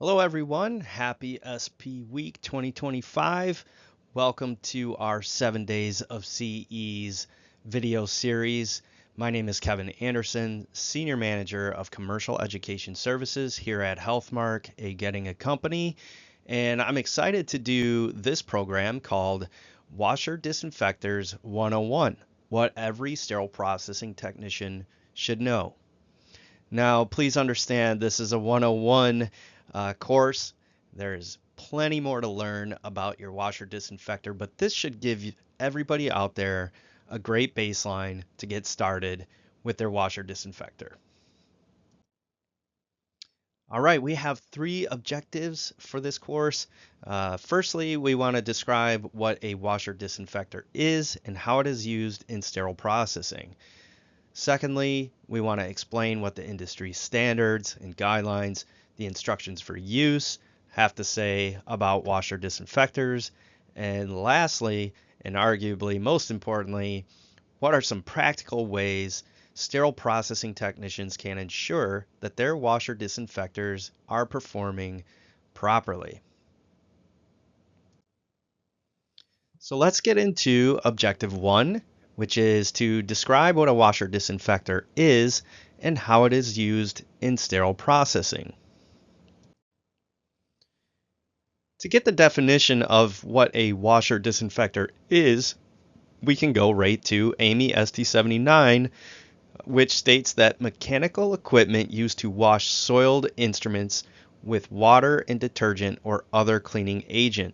Hello, everyone. Happy SP Week 2025. Welcome to our 7 Days of CE's video series. My name is Kevin Anderson, Senior Manager of Commercial Education Services here at Healthmark, a Getting a Company. And I'm excited to do this program called Washer-Disinfectors 101, what every sterile processing technician should know. Now, please understand this is a 101 course. There's plenty more to learn about your washer disinfector, but this should give everybody out there a great baseline to get started with their washer disinfector. All right, we have 3 objectives for this course. Firstly, we want to describe what a washer disinfector is and how it is used in sterile processing. Secondly, we want to explain what the industry standards and guidelines, the instructions for use, have to say about washer disinfectors. And lastly, and arguably most importantly, what are some practical ways sterile processing technicians can ensure that their washer disinfectors are performing properly. So let's get into objective 1, which is to describe what a washer disinfector is and how it is used in sterile processing. To get the definition of what a washer disinfector is, we can go right to AAMI ST79, which states that mechanical equipment used to wash soiled instruments with water and detergent or other cleaning agent.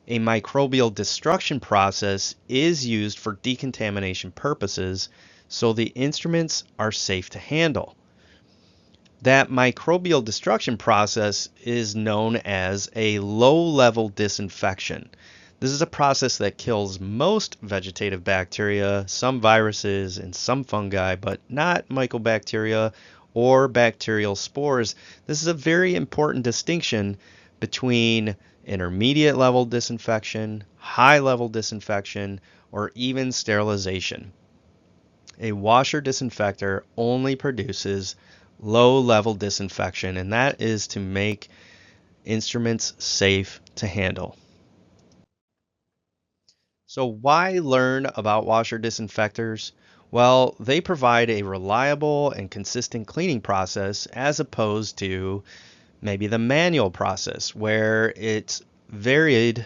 A microbial destruction process is used for decontamination purposes, so the instruments are safe to handle. That microbial destruction process is known as a low-level disinfection. This is a process that kills most vegetative bacteria, some viruses, and some fungi, but not mycobacteria or bacterial spores. This is a very important distinction between intermediate level disinfection, high level disinfection, or even sterilization. A washer disinfector only produces low level disinfection, and that is to make instruments safe to handle. So why learn about washer disinfectors? Well, they provide a reliable and consistent cleaning process as opposed to maybe the manual process where it's varied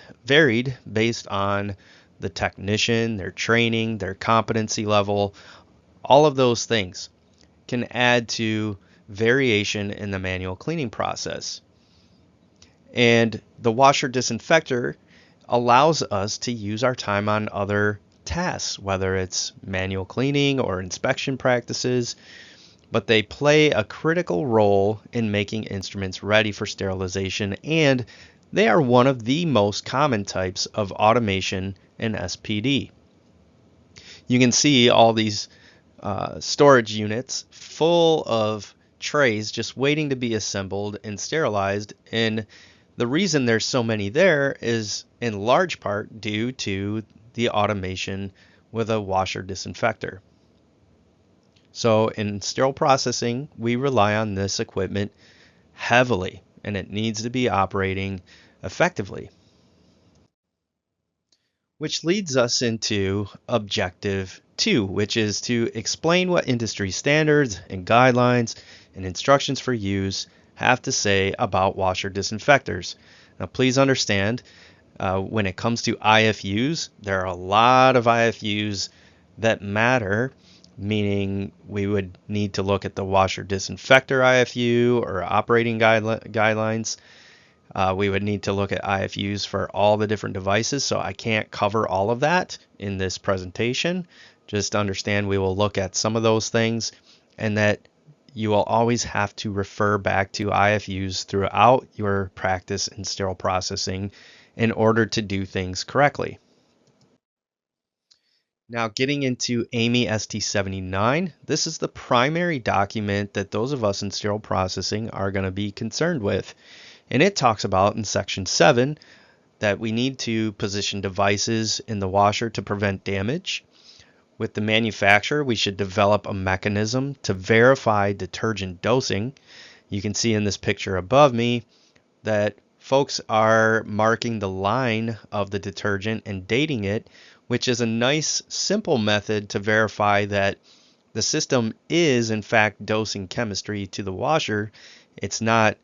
based on the technician, their training, their competency level. All of those things can add to variation in the manual cleaning process. And the washer disinfector allows us to use our time on other tasks, whether it's manual cleaning or inspection practices, but they play a critical role in making instruments ready for sterilization, and they are one of the most common types of automation in SPD. You can see all these storage units full of trays just waiting to be assembled and sterilized, and the reason there's so many there is in large part due to the automation with a washer disinfector. So in sterile processing, we rely on this equipment heavily, and it needs to be operating effectively. Which leads us into objective 2, which is to explain what industry standards and guidelines and instructions for use have to say about washer disinfectors. Now, please understand, when it comes to IFUs, there are a lot of IFUs that matter, meaning we would need to look at the washer disinfector IFU or operating guidelines. We would need to look at IFUs for all the different devices, so I can't cover all of that in this presentation. Just understand we will look at some of those things, and that you will always have to refer back to IFUs throughout your practice in sterile processing in order to do things correctly. Now, getting into AAMI ST79, this is the primary document that those of us in sterile processing are going to be concerned with. And it talks about in section 7 that we need to position devices in the washer to prevent damage. With the manufacturer, we should develop a mechanism to verify detergent dosing. You can see in this picture above me that folks are marking the line of the detergent and dating it, which is a nice, simple method to verify that the system is, in fact, dosing chemistry to the washer. It's not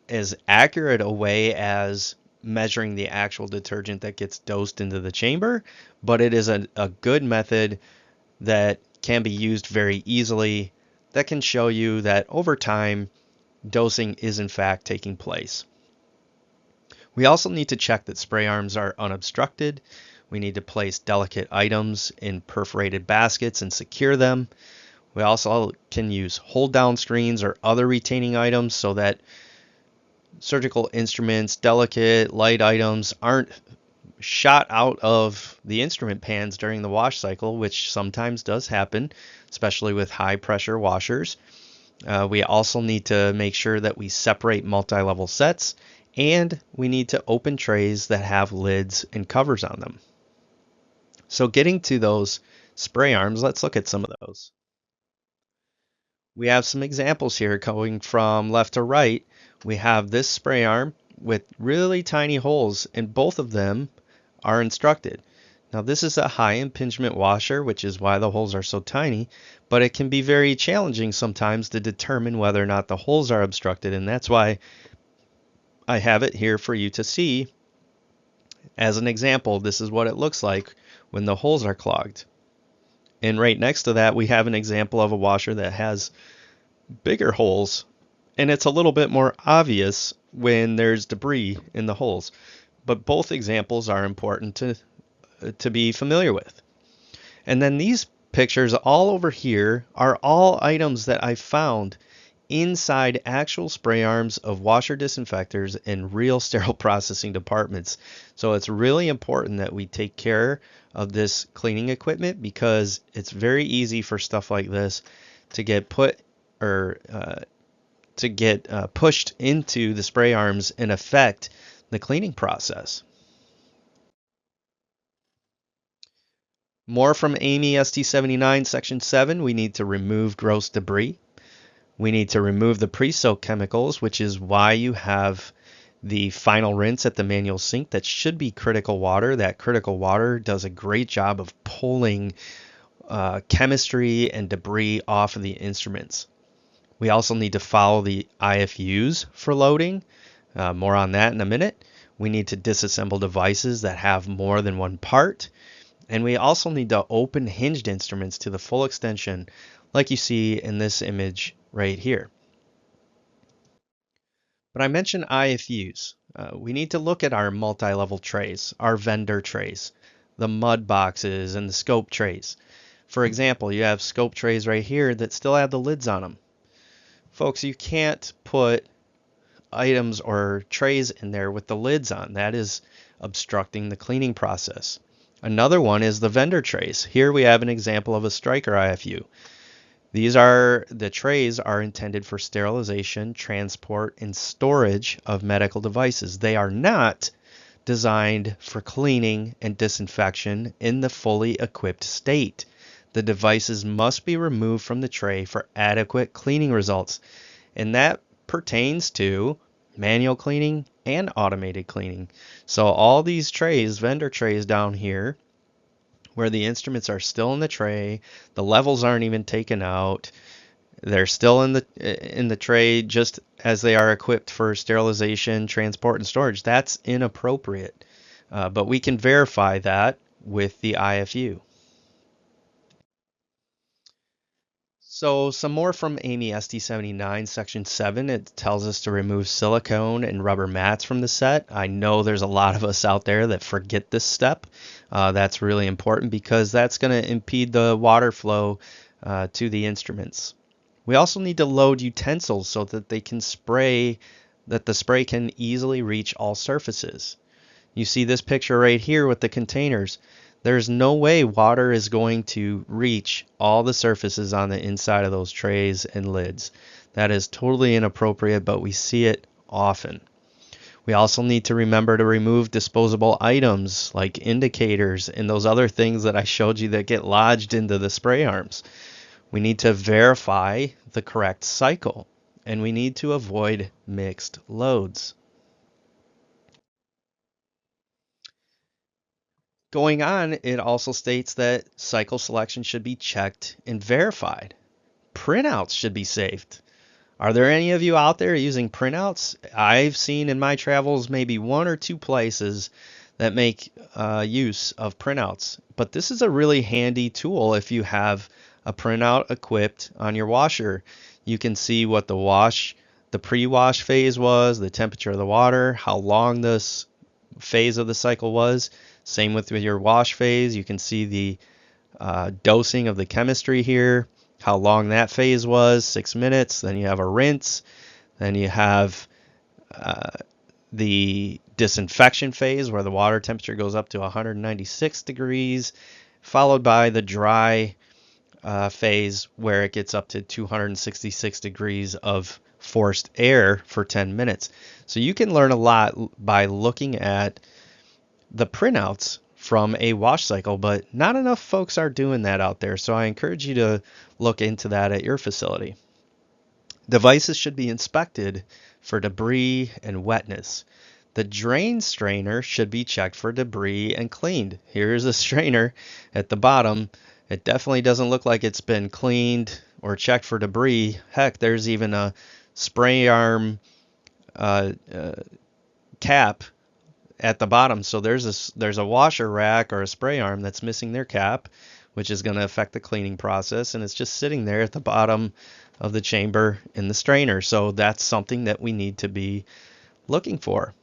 as accurate a way as measuring the actual detergent that gets dosed into the chamber, but it is a good method that can be used very easily that can show you that over time dosing is in fact taking place. We also need to check that spray arms are unobstructed. We need to place delicate items in perforated baskets and secure them. We also can use hold down screens or other retaining items so that surgical instruments, delicate light items aren't shot out of the instrument pans during the wash cycle, which sometimes does happen, especially with high pressure washers. We also need to make sure that we separate multi-level sets, and we need to open trays that have lids and covers on them. So getting to those spray arms, let's look at some of those. We have some examples here going from left to right. We have this spray arm with really tiny holes, and both of them are instructed. Now this is a high impingement washer, which is why the holes are so tiny, but it can be very challenging sometimes to determine whether or not the holes are obstructed, and that's why I have it here for you to see. As an example, this is what it looks like when the holes are clogged. And right next to that, we have an example of a washer that has bigger holes, and it's a little bit more obvious when there's debris in the holes. But both examples are important to be familiar with. And then these pictures all over here are all items that I found inside actual spray arms of washer disinfectors in real sterile processing departments. So it's really important that we take care of this cleaning equipment, because it's very easy for stuff like this to get put or pushed into the spray arms and affect the cleaning process. More from AAMI ST79 Section 7, we need to remove gross debris. We need to remove the pre-soak chemicals, which is why you have the final rinse at the manual sink. That should be critical water. That critical water does a great job of pulling chemistry and debris off of the instruments. We also need to follow the IFUs for loading. More on that in a minute. We need to disassemble devices that have more than one part. And we also need to open hinged instruments to the full extension, like you see in this image right here. But I mentioned IFUs. We need to look at our multi-level trays, our vendor trays, the mud boxes, and the scope trays. For example, you have scope trays right here that still have the lids on them. Folks, you can't put items or trays in there with the lids on. That is obstructing the cleaning process. Another one is the vendor trays. Here we have an example of a striker IFU. The trays are intended for sterilization, transport, and storage of medical devices. They are not designed for cleaning and disinfection in the fully equipped state. The devices must be removed from the tray for adequate cleaning results, and that pertains to manual cleaning and automated cleaning. So all these trays, vendor trays down here, where the instruments are still in the tray, the levels aren't even taken out, they're still in the tray just as they are equipped for sterilization, transport, and storage. That's inappropriate, but we can verify that with the IFU. So some more from AAMI ST79 Section 7. It tells us to remove silicone and rubber mats from the set. I know there's a lot of us out there that forget this step. That's really important because that's going to impede the water flow to the instruments. We also need to load utensils so that they can that the spray can easily reach all surfaces. You see this picture right here with the containers. There's no way water is going to reach all the surfaces on the inside of those trays and lids. That is totally inappropriate, but we see it often. We also need to remember to remove disposable items like indicators and those other things that I showed you that get lodged into the spray arms. We need to verify the correct cycle. and we need to avoid mixed loads. Going on, it also states that cycle selection should be checked and verified. Printouts should be saved. Are there any of you out there using printouts? I've seen in my travels maybe one or two places that make use of printouts. But this is a really handy tool if you have a printout equipped on your washer. You can see what the pre-wash phase was, the temperature of the water, how long this phase of the cycle was. Same with your wash phase. You can see the dosing of the chemistry here, how long that phase was, 6 minutes. Then you have a rinse. Then you have the disinfection phase where the water temperature goes up to 196 degrees, followed by the dry phase where it gets up to 266 degrees of forced air for 10 minutes. So you can learn a lot by looking at the printouts from a wash cycle, but not enough folks are doing that out there. So I encourage you to look into that at your facility. Devices should be inspected for debris and wetness. The drain strainer should be checked for debris and cleaned. Here's a strainer at the bottom. It definitely doesn't look like it's been cleaned or checked for debris. Heck, there's even a spray arm cap at the bottom. So there's a washer rack or a spray arm that's missing their cap, which is going to affect the cleaning process, and it's just sitting there at the bottom of the chamber in the strainer. So that's something that we need to be looking for.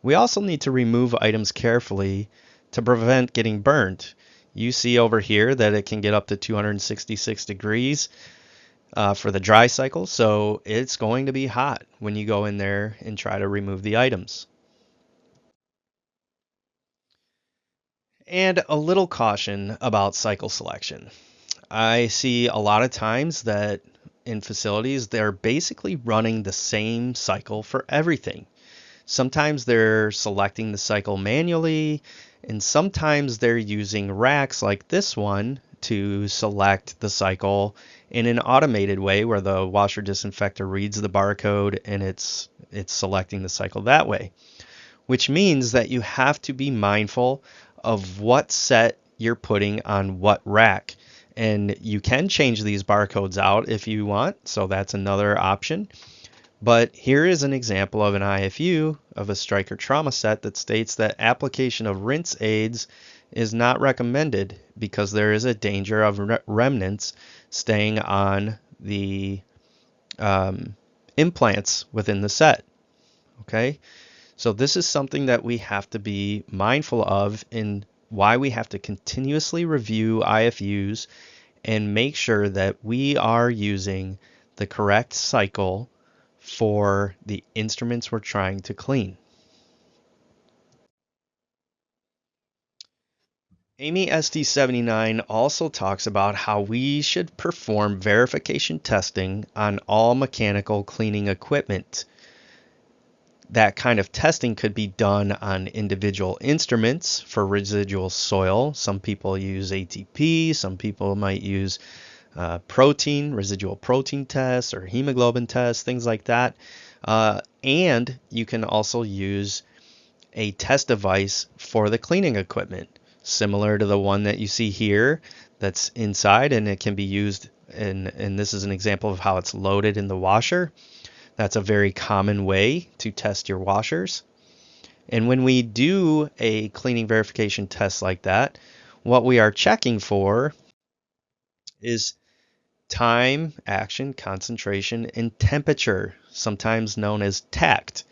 We also need to remove items carefully to prevent getting burnt. You see over here that it can get up to 266 degrees for the dry cycle, so it's going to be hot when you go in there and try to remove the items. And a little caution about cycle selection. I see a lot of times that in facilities, they're basically running the same cycle for everything. Sometimes they're selecting the cycle manually, and sometimes they're using racks like this one to select the cycle in an automated way where the washer disinfector reads the barcode and it's selecting the cycle that way, which means that you have to be mindful of what set you're putting on what rack. And you can change these barcodes out if you want, so that's another option. But here is an example of an IFU of a striker trauma set that states that application of rinse aids is not recommended because there is a danger of remnants staying on the implants within the set. Okay, so this is something that we have to be mindful of in why we have to continuously review IFUs and make sure that we are using the correct cycle for the instruments we're trying to clean. AAMI SD79 also talks about how we should perform verification testing on all mechanical cleaning equipment. That kind of testing could be done on individual instruments for residual soil. Some people use ATP, some people might use residual protein tests or hemoglobin tests, things like that. And you can also use a test device for the cleaning equipment, similar to the one that you see here that's inside, and it can be used, and this is an example of how it's loaded in the washer. That's a very common way to test your washers. And when we do a cleaning verification test like that, what we are checking for is time, action, concentration, and temperature, sometimes known as TACT.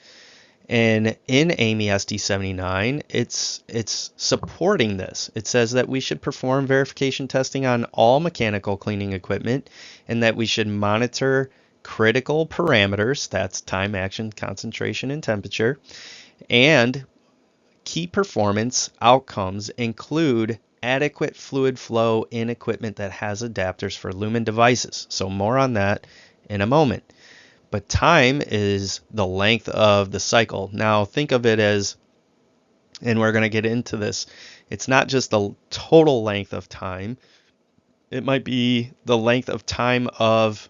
And in AAMI SD79, it's supporting this. It says that we should perform verification testing on all mechanical cleaning equipment and that we should monitor critical parameters, that's time, action, concentration, and temperature, and key performance outcomes include adequate fluid flow in equipment that has adapters for lumen devices. So more on that in a moment. But time is the length of the cycle. Now think of it as, and we're going to get into this, it's not just the total length of time. It might be the length of time of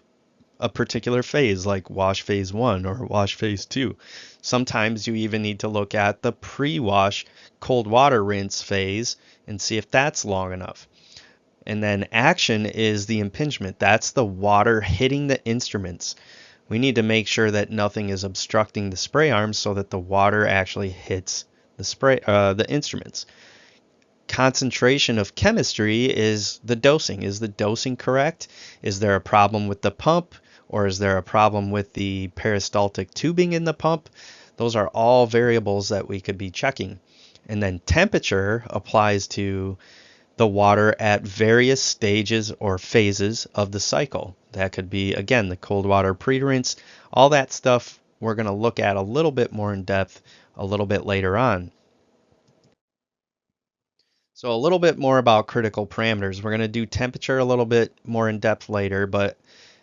a particular phase, like wash phase 1 or wash phase 2. Sometimes you even need to look at the pre-wash cold water rinse phase and see if that's long enough. And then action is the impingement. That's the water hitting the instruments. We need to make sure that nothing is obstructing the spray arms so that the water actually hits the instruments. Concentration of chemistry is the dosing. Is the dosing correct? Is there a problem with the pump, or is there a problem with the peristaltic tubing in the pump? Those are all variables that we could be checking. And then temperature applies to the water at various stages or phases of the cycle. That could be, again, the cold water pre-rinse. All that stuff we're going to look at a little bit more in depth a little bit later on. So a little bit more about critical parameters. We're going to do temperature a little bit more in depth later, but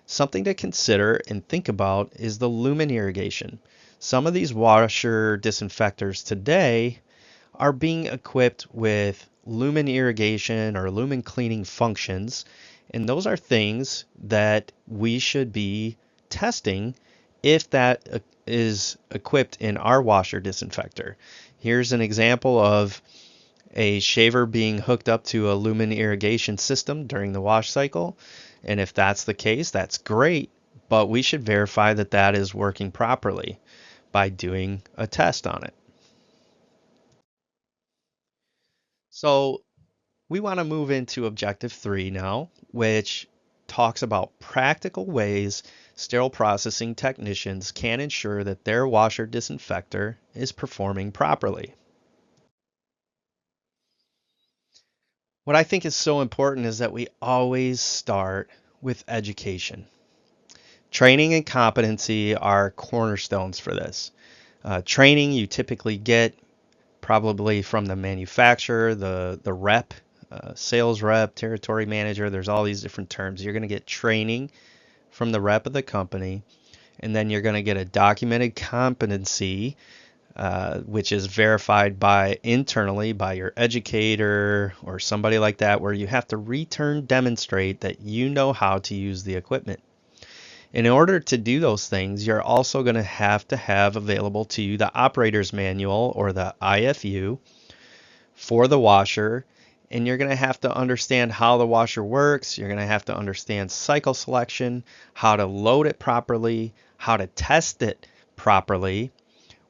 something to consider and think about is the lumen irrigation. Some of these washer disinfectors today are being equipped with lumen irrigation or lumen cleaning functions, and those are things that we should be testing if that is equipped in our washer disinfector. Here's an example of a shaver being hooked up to a lumen irrigation system during the wash cycle. And if that's the case, that's great, but we should verify that that is working properly by doing a test on it. So we want to move into objective 3 now, which talks about practical ways sterile processing technicians can ensure that their washer disinfector is performing properly. What I think is so important is that we always start with education. Training and competency are cornerstones for this. Training you typically get probably from the manufacturer, the rep, sales rep, territory manager. There's all these different terms. You're going to get training from the rep of the company, and then you're going to get a documented competency, which is verified by internally by your educator or somebody like that, where you have to return demonstrate that you know how to use the equipment. In order to do those things, you're also going to have available to you the operator's manual or the IFU for the washer, and you're going to have to understand how the washer works. You're going to have to understand cycle selection, how to load it properly, how to test it properly,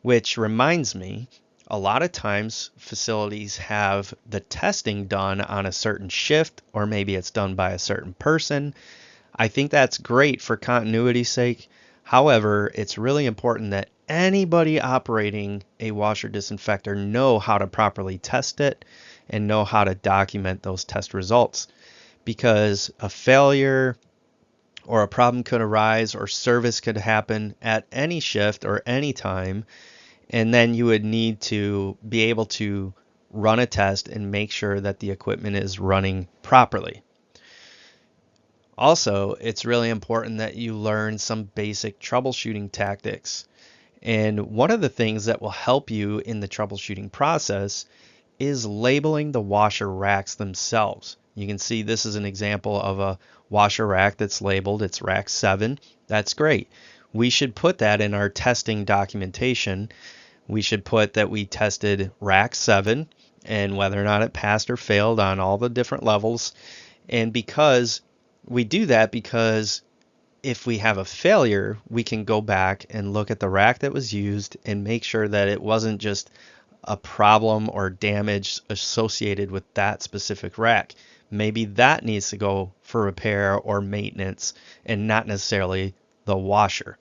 which reminds me, a lot of times facilities have the testing done on a certain shift, or maybe it's done by a certain person. I think that's great for continuity's sake. However, it's really important that anybody operating a washer disinfector know how to properly test it and know how to document those test results, because a failure or a problem could arise or service could happen at any shift or any time, and then you would need to be able to run a test and make sure that the equipment is running properly. Also, it's really important that you learn some basic troubleshooting tactics. And one of the things that will help you in the troubleshooting process is labeling the washer racks themselves. You can see this is an example of a washer rack that's labeled. It's rack 7. That's great. We should put that in our testing documentation. We should put that we tested rack 7 and whether or not it passed or failed on all the different levels. And because we do that, because if we have a failure, we can go back and look at the rack that was used and make sure that it wasn't just a problem or damage associated with that specific rack. Maybe that needs to go for repair or maintenance and not necessarily the washer.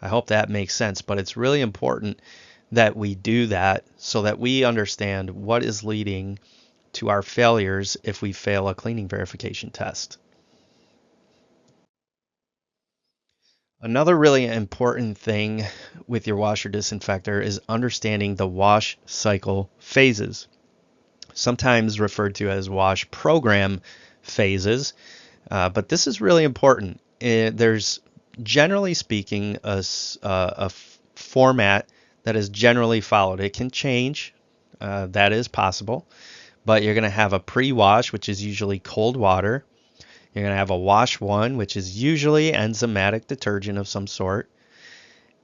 I hope that makes sense, but it's really important that we do that so that we understand what is leading to our failures if we fail a cleaning verification test. Another really important thing with your washer disinfector is understanding the wash cycle phases, sometimes referred to as wash program phases, but this is really important. There's generally speaking a format that is generally followed. It can change, that is possible, but you're going to have a pre-wash, which is usually cold water. You're going to have a wash 1, which is usually enzymatic detergent of some sort.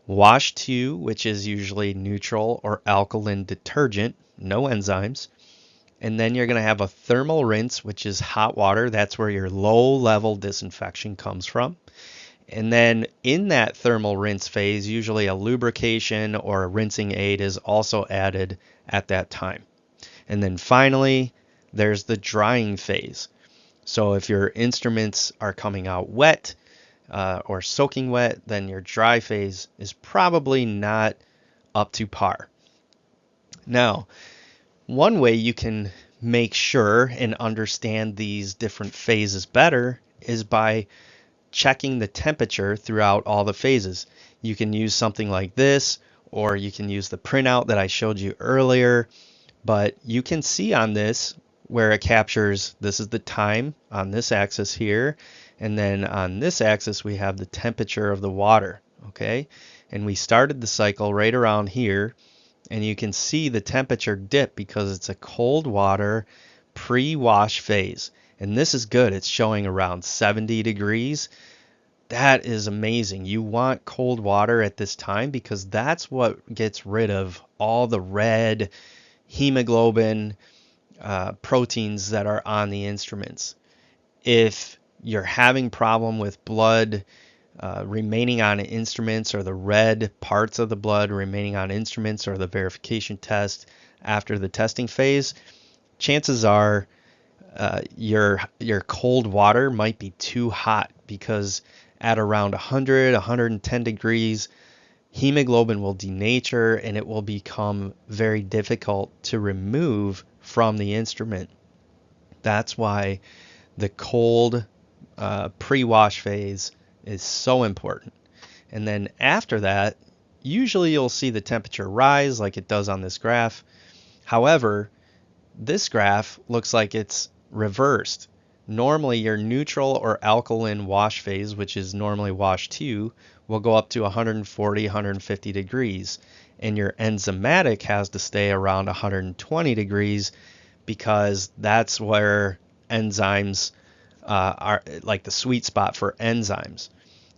Wash 2, which is usually neutral or alkaline detergent, no enzymes. And then you're going to have a thermal rinse, which is hot water. That's where your low-level disinfection comes from. And then in that thermal rinse phase, usually a lubrication or a rinsing aid is also added at that time. And then finally, there's the drying phase. So if your instruments are coming out wet or soaking wet, then your dry phase is probably not up to par. Now, one way you can make sure and understand these different phases better is by checking the temperature throughout all the phases. You can use something like this, or you can use the printout that I showed you earlier, but you can see on this where it captures, this is the time on this axis here, and then on this axis we have the temperature of the water, okay? And we started the cycle right around here, and you can see the temperature dip because it's a cold water pre-wash phase. And this is good, it's showing around 70 degrees. That is amazing. You want cold water at this time because that's what gets rid of all the red hemoglobin proteins that are on the instruments. If you're having problem with blood remaining on instruments, or the red parts of the blood remaining on instruments, or the verification test after the testing phase, chances are your cold water might be too hot, because at around 100, 110 degrees, hemoglobin will denature and it will become very difficult to remove from the instrument. That's why the cold pre-wash phase is so important. And then after that, usually you'll see the temperature rise like it does on this graph. However, this graph looks like it's reversed. Normally your neutral or alkaline wash phase, which is normally wash 2, will go up to 140, 150 degrees. And your enzymatic has to stay around 120 degrees, because that's where enzymes are, like the sweet spot for enzymes.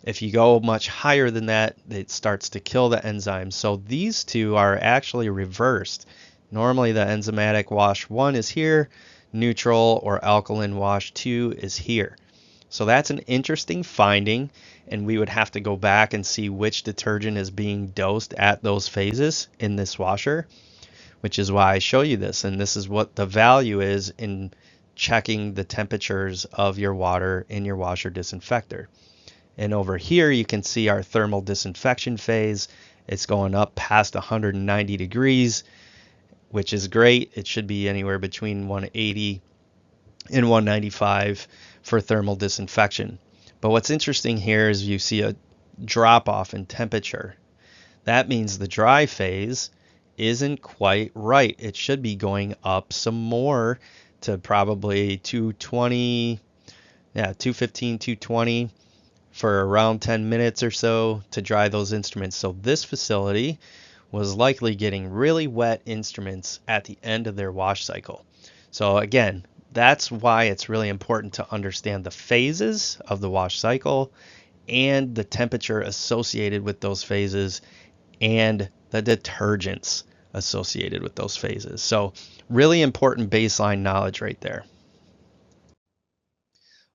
If you go much higher than that, it starts to kill the enzymes. So these two are actually reversed. Normally the enzymatic wash 1 is here, neutral or alkaline wash 2 is here. So that's an interesting finding, and we would have to go back and see which detergent is being dosed at those phases in this washer, which is why I show you this. And this is what the value is in checking the temperatures of your water in your washer disinfector. And over here you can see our thermal disinfection phase. It's going up past 190 degrees, which is great. It should be anywhere between 180 and 195 for thermal disinfection. But what's interesting here is you see a drop off in temperature. That means the dry phase isn't quite right. It should be going up some more to probably 220, 215, 220 for around 10 minutes or so to dry those instruments. So this facility was likely getting really wet instruments at the end of their wash cycle. So again, that's why it's really important to understand the phases of the wash cycle and the temperature associated with those phases and the detergents associated with those phases. So really important baseline knowledge right there.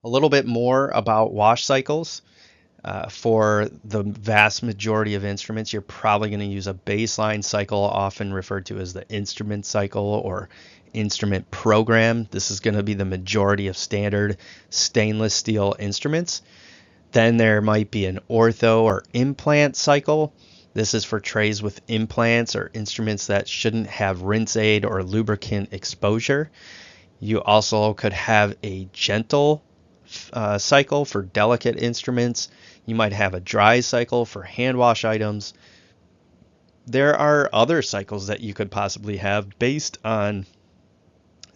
A little bit more about wash cycles. For the vast majority of instruments, you're probably going to use a baseline cycle, often referred to as the instrument cycle or instrument program. This is going to be the majority of standard stainless steel instruments. Then there might be an ortho or implant cycle. This is for trays with implants or instruments that shouldn't have rinse aid or lubricant exposure. You also could have a gentle cycle for delicate instruments. You might have a dry cycle for hand wash items. There are other cycles that you could possibly have based on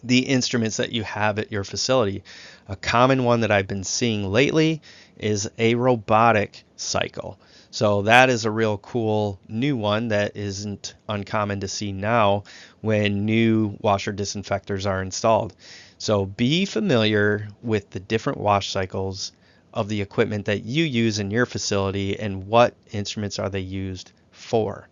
the instruments that you have at your facility. A common one that I've been seeing lately is a robotic cycle. So that is a real cool new one that isn't uncommon to see now when new washer disinfectors are installed. So be familiar with the different wash cycles of the equipment that you use in your facility and what instruments are they used for.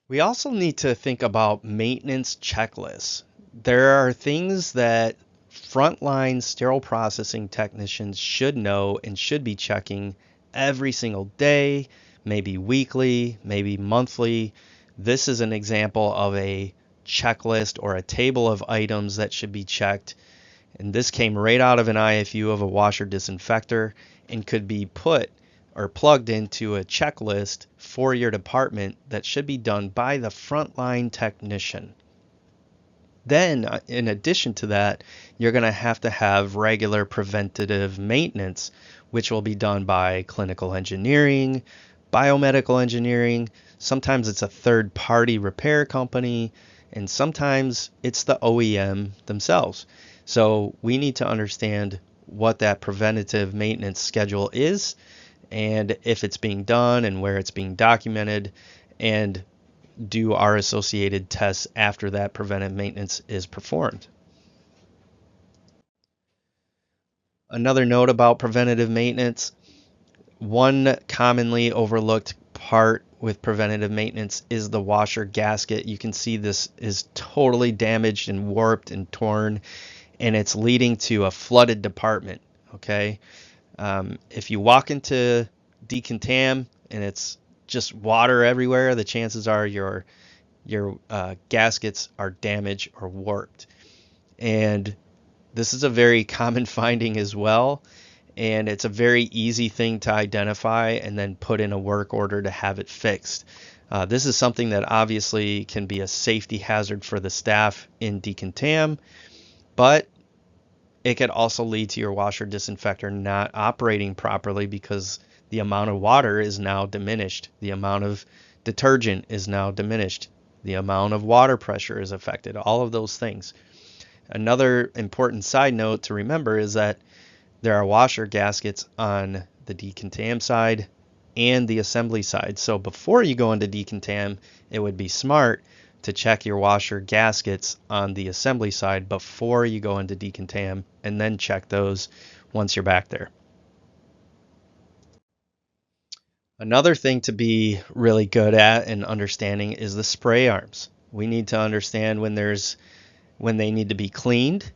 We also need to think about maintenance checklists. There are things that frontline sterile processing technicians should know and should be checking every single day, maybe weekly, maybe monthly. This is an example of a checklist or a table of items that should be checked. And this came right out of an IFU of a washer disinfector and could be put or plugged into a checklist for your department that should be done by the frontline technician. Then, in addition to that, you're going to have regular preventative maintenance, which will be done by clinical engineering, biomedical engineering. Sometimes it's a third party repair company, and sometimes it's the OEM themselves. So we need to understand what that preventative maintenance schedule is and if it's being done and where it's being documented, and do our associated tests after that preventive maintenance is performed. Another note about preventative maintenance, one commonly overlooked part with preventative maintenance is the washer gasket. You can see this is totally damaged and warped and torn, and it's leading to a flooded department. Okay, if you walk into decontam and it's just water everywhere, the chances are your gaskets are damaged or warped. And this is a very common finding as well, and it's a very easy thing to identify and then put in a work order to have it fixed. This is something that obviously can be a safety hazard for the staff in decontam, but it could also lead to your washer disinfector not operating properly because the amount of water is now diminished, the amount of detergent is now diminished, the amount of water pressure is affected, all of those things. Another important side note to remember is that there are washer gaskets on the decontam side and the assembly side. So before you go into decontam, it would be smart to check your washer gaskets on the assembly side before you go into decontam, and then check those once you're back there. Another thing to be really good at and understanding is the spray arms. We need to understand when they need to be cleaned,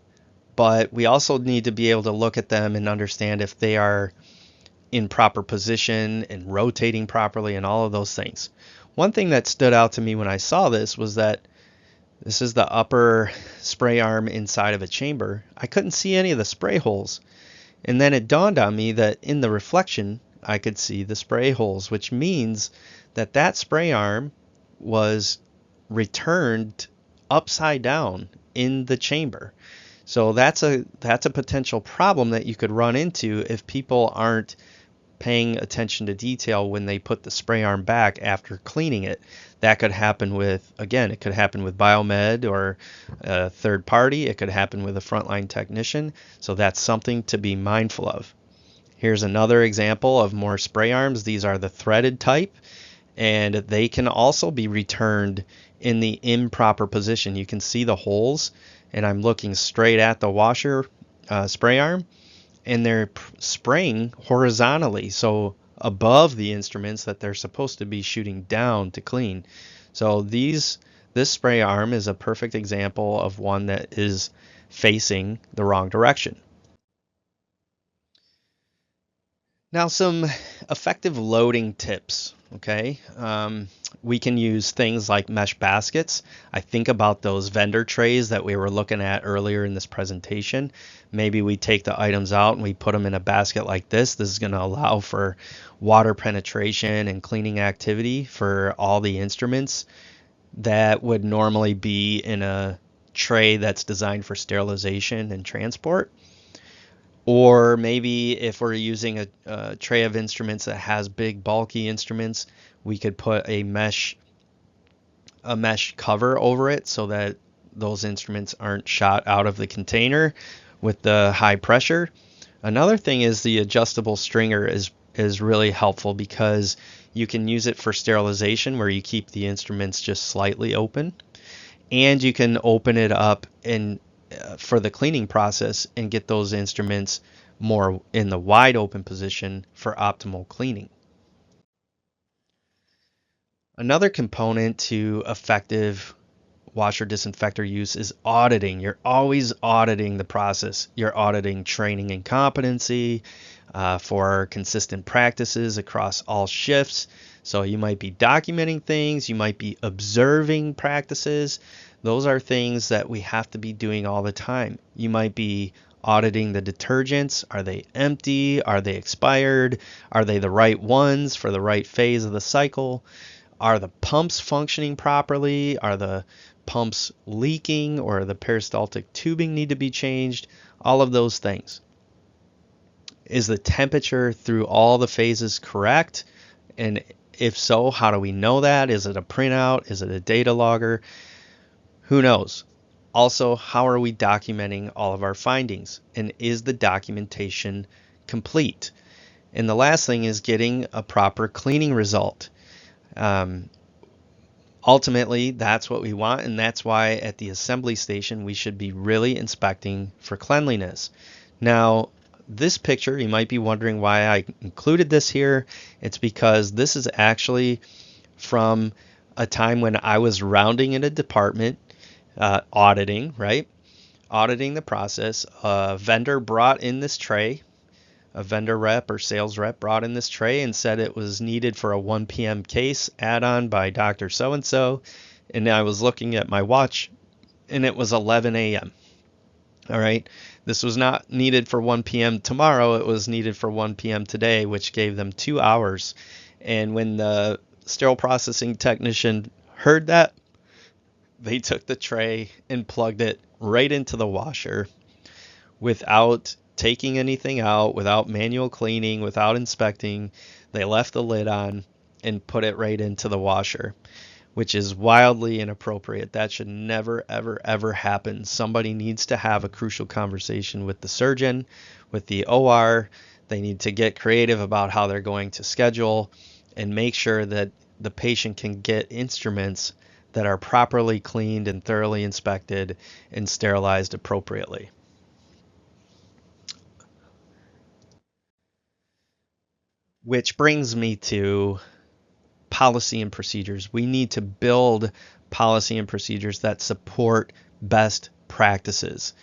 but we also need to be able to look at them and understand if they are in proper position and rotating properly and all of those things. One thing that stood out to me when I saw this was that this is the upper spray arm inside of a chamber. I couldn't see any of the spray holes. And then it dawned on me that in the reflection, I could see the spray holes, which means that that spray arm was returned upside down in the chamber. So that's a potential problem that you could run into if people aren't paying attention to detail when they put the spray arm back after cleaning it. That could happen with, again, it could happen with biomed or a third party. It could happen with a frontline technician. So that's something to be mindful of. Here's another example of more spray arms. These are the threaded type, and they can also be returned in the improper position. You can see the holes, and I'm looking straight at the washer spray arm, and they're spraying horizontally, so above the instruments that they're supposed to be shooting down to clean. So this spray arm is a perfect example of one that is facing the wrong direction. Now, some effective loading tips, okay? We can use things like mesh baskets. I think about those vendor trays that we were looking at earlier in this presentation. Maybe we take the items out and we put them in a basket like this. This is going to allow for water penetration and cleaning activity for all the instruments that would normally be in a tray that's designed for sterilization and transport. Or maybe if we're using a tray of instruments that has big bulky instruments, we could put a mesh cover over it so that those instruments aren't shot out of the container with the high pressure. Another thing is the adjustable stringer is really helpful because you can use it for sterilization where you keep the instruments just slightly open. and you can open it up and for the cleaning process and get those instruments more in the wide open position for optimal cleaning. Another component to effective washer disinfector use is auditing. You're always auditing the process. You're auditing training and competency for consistent practices across all shifts. So you might be documenting things, you might be observing practices. Those are things that we have to be doing all the time. You might be auditing the detergents. Are they empty? Are they expired? Are they the right ones for the right phase of the cycle? Are the pumps functioning properly? Are the pumps leaking or the peristaltic tubing need to be changed? All of those things. Is the temperature through all the phases correct? And if so, how do we know that? Is it a printout? Is it a data logger? Who knows? Also, how are we documenting all of our findings? And is the documentation complete? And the last thing is getting a proper cleaning result. Ultimately, that's what we want, and that's why at the assembly station we should be really inspecting for cleanliness. Now, this picture, you might be wondering why I included this here. It's because this is actually from a time when I was rounding in a department, auditing, right? Auditing the process. A vendor brought in this tray. A vendor rep or sales rep brought in this tray and said it was needed for a 1 p.m. case add-on by Dr. So-and-so. And I was looking at my watch and it was 11 a.m. All right. This was not needed for 1 p.m. tomorrow. It was needed for 1 p.m. today, which gave them 2 hours. And when the sterile processing technician heard that, they took the tray and plugged it right into the washer without taking anything out, without manual cleaning, without inspecting. They left the lid on and put it right into the washer, which is wildly inappropriate. That should never, ever, ever happen. Somebody needs to have a crucial conversation with the surgeon, with the OR. They need to get creative about how they're going to schedule and make sure that the patient can get instruments that are properly cleaned and thoroughly inspected and sterilized appropriately. Which brings me to policy and procedures. We need to build policy and procedures that support best practices.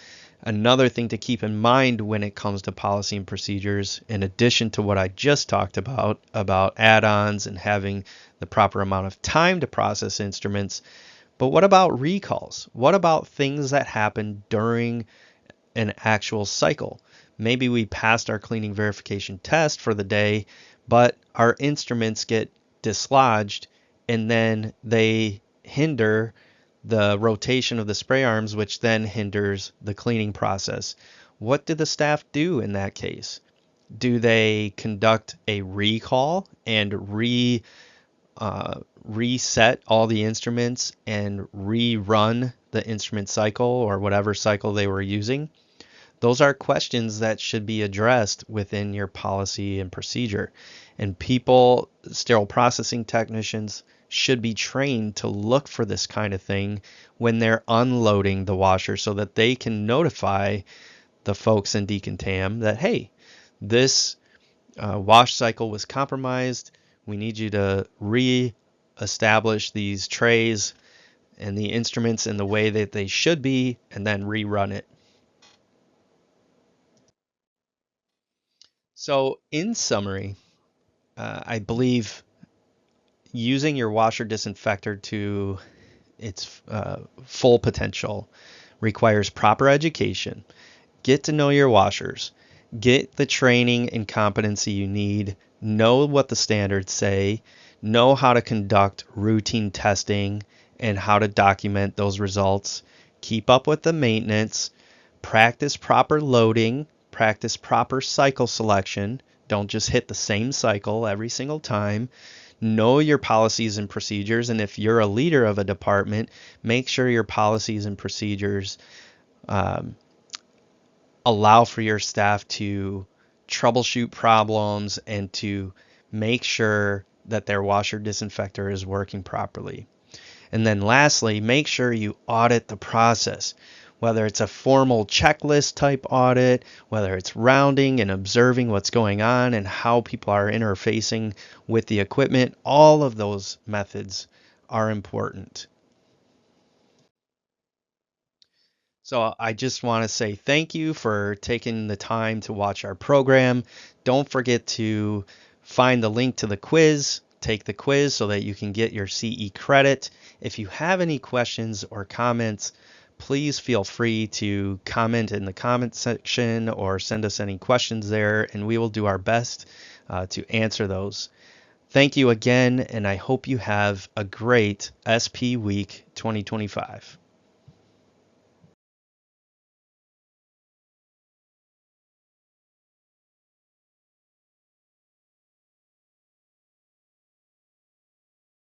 Another thing to keep in mind when it comes to policy and procedures, in addition to what I just talked about add-ons and having the proper amount of time to process instruments, but what about recalls? What about things that happen during an actual cycle? Maybe we passed our cleaning verification test for the day, but our instruments get dislodged and then they hinder the rotation of the spray arms, which then hinders the cleaning process. What do the staff do in that case? Do they conduct a recall and reset all the instruments and rerun the instrument cycle or whatever cycle they were using? Those are questions that should be addressed within your policy and procedure. And people, sterile processing technicians, should be trained to look for this kind of thing when they're unloading the washer so that they can notify the folks in decontam that, hey, this wash cycle was compromised. We need you to re-establish these trays and the instruments in the way that they should be and then rerun it. So, in summary, I believe using your washer disinfector to its full potential requires proper education. Get to know your washers. Get the training and competency you need. Know what the standards say. Know how to conduct routine testing and how to document those results. Keep up with the maintenance. Practice proper loading. Practice proper cycle selection. Don't just hit the same cycle every single time. Know your policies and procedures, and if you're a leader of a department, make sure your policies and procedures allow for your staff to troubleshoot problems and to make sure that their washer disinfector is working properly. And then lastly, make sure you audit the process. Whether it's a formal checklist type audit, whether it's rounding and observing what's going on and how people are interfacing with the equipment, all of those methods are important. So I just want to say thank you for taking the time to watch our program. Don't forget to find the link to the quiz, take the quiz so that you can get your CE credit. If you have any questions or comments, please feel free to comment in the comment section or send us any questions there, and we will do our best to answer those. Thank you again, and I hope you have a great SP Week 2025.